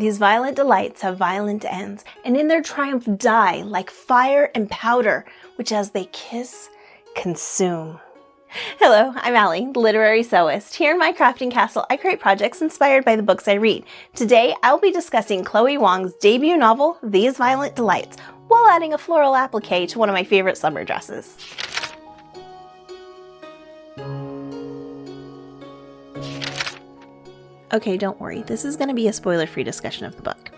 These violent delights have violent ends, and in their triumph die like fire and powder, which as they kiss, consume. Hello, I'm Allie, the literary sewist. Here in my crafting castle, I create projects inspired by the books I read. Today, I'll be discussing Chloe Gong's debut novel, These Violent Delights, while adding a floral applique to one of my favorite summer dresses. Okay, don't worry, this is going to be a spoiler-free discussion of the book.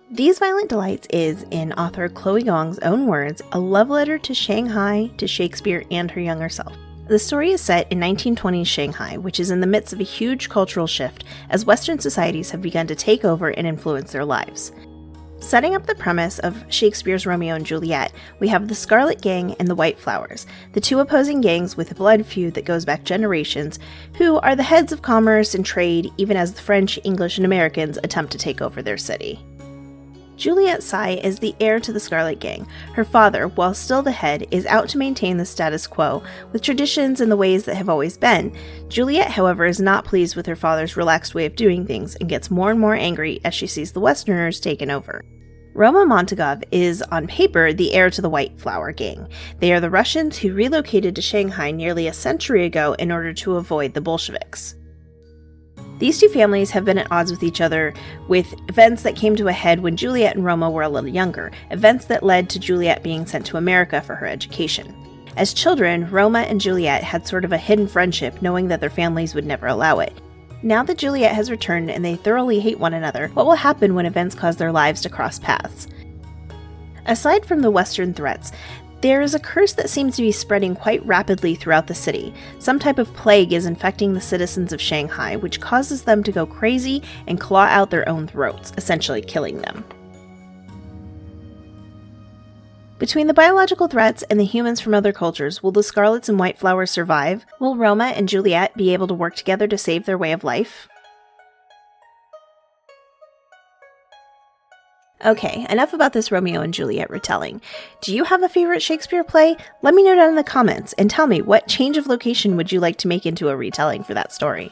These Violent Delights is, in author Chloe Gong's own words, a love letter to Shanghai, to Shakespeare, and her younger self. The story is set in 1920s Shanghai, which is in the midst of a huge cultural shift as Western societies have begun to take over and influence their lives. Setting up the premise of Shakespeare's Romeo and Juliet, we have the Scarlet Gang and the White Flowers, the two opposing gangs with a blood feud that goes back generations, who are the heads of commerce and trade even as the French, English, and Americans attempt to take over their city. Juliet Sai is the heir to the Scarlet Gang. Her father, while still the head, is out to maintain the status quo, with traditions and the ways that have always been. Juliet, however, is not pleased with her father's relaxed way of doing things and gets more and more angry as she sees the Westerners taken over. Roman Montagov is, on paper, the heir to the White Flower Gang. They are the Russians who relocated to Shanghai nearly a century ago in order to avoid the Bolsheviks. These two families have been at odds with each other, with events that came to a head when Juliet and Roma were a little younger, events that led to Juliet being sent to America for her education. As children, Roma and Juliet had sort of a hidden friendship, knowing that their families would never allow it. Now that Juliet has returned and they thoroughly hate one another, what will happen when events cause their lives to cross paths? Aside from the Western threats, there is a curse that seems to be spreading quite rapidly throughout the city. Some type of plague is infecting the citizens of Shanghai, which causes them to go crazy and claw out their own throats, essentially killing them. Between the biological threats and the humans from other cultures, will the Scarlets and White Flowers survive? Will Roma and Juliet be able to work together to save their way of life? Okay, enough about this Romeo and Juliet retelling. Do you have a favorite Shakespeare play? Let me know down in the comments and tell me, what change of location would you like to make into a retelling for that story?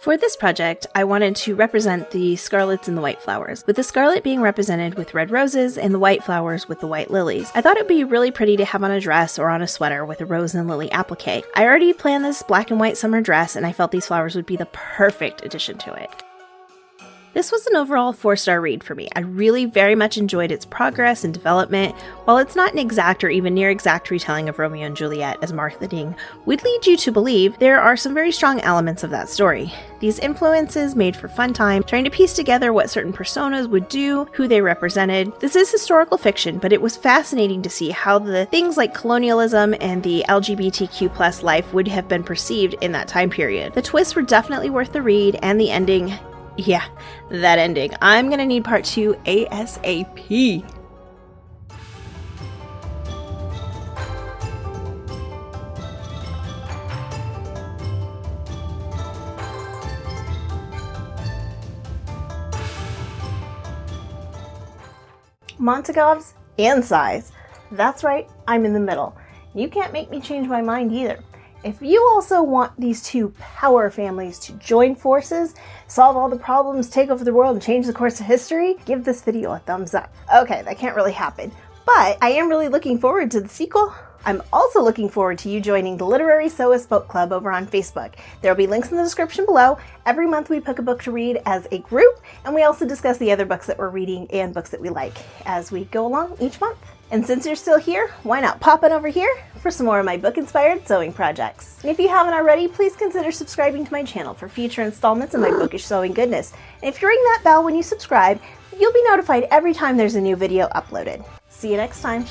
For this project, I wanted to represent the Scarlets and the White Flowers, with the Scarlet being represented with red roses and the White Flowers with the white lilies. I thought it would be really pretty to have on a dress or on a sweater with a Rose Lily Applique. I already planned this black and white summer dress, and I felt these flowers would be the perfect addition to it. This was an overall 4-star read for me. I really very much enjoyed its progress and development. While it's not an exact or even near exact retelling of Romeo and Juliet, as marketing would lead you to believe, there are some very strong elements of that story. These influences made for fun time, trying to piece together what certain personas would do, who they represented. This is historical fiction, but it was fascinating to see how the things like colonialism and the LGBTQ+ life would have been perceived in that time period. The twists were definitely worth the read, and the ending, yeah, that ending. I'm gonna need part 2 ASAP. Montagovs and Sais. That's right, I'm in the middle. You can't make me change my mind either. If you also want these two power families to join forces, solve all the problems, take over the world, and change the course of history, give this video a thumbs up. Okay, that can't really happen, but I am really looking forward to the sequel. I'm also looking forward to you joining the Literary Sewist's Book Club over on Facebook. There will be links in the description below. Every month we pick a book to read as a group, and we also discuss the other books that we're reading and books that we like as we go along each month. And since you're still here, why not pop on over here for some more of my book-inspired sewing projects. And if you haven't already, please consider subscribing to my channel for future installments of my bookish sewing goodness. And if you ring that bell when you subscribe, you'll be notified every time there's a new video uploaded. See you next time.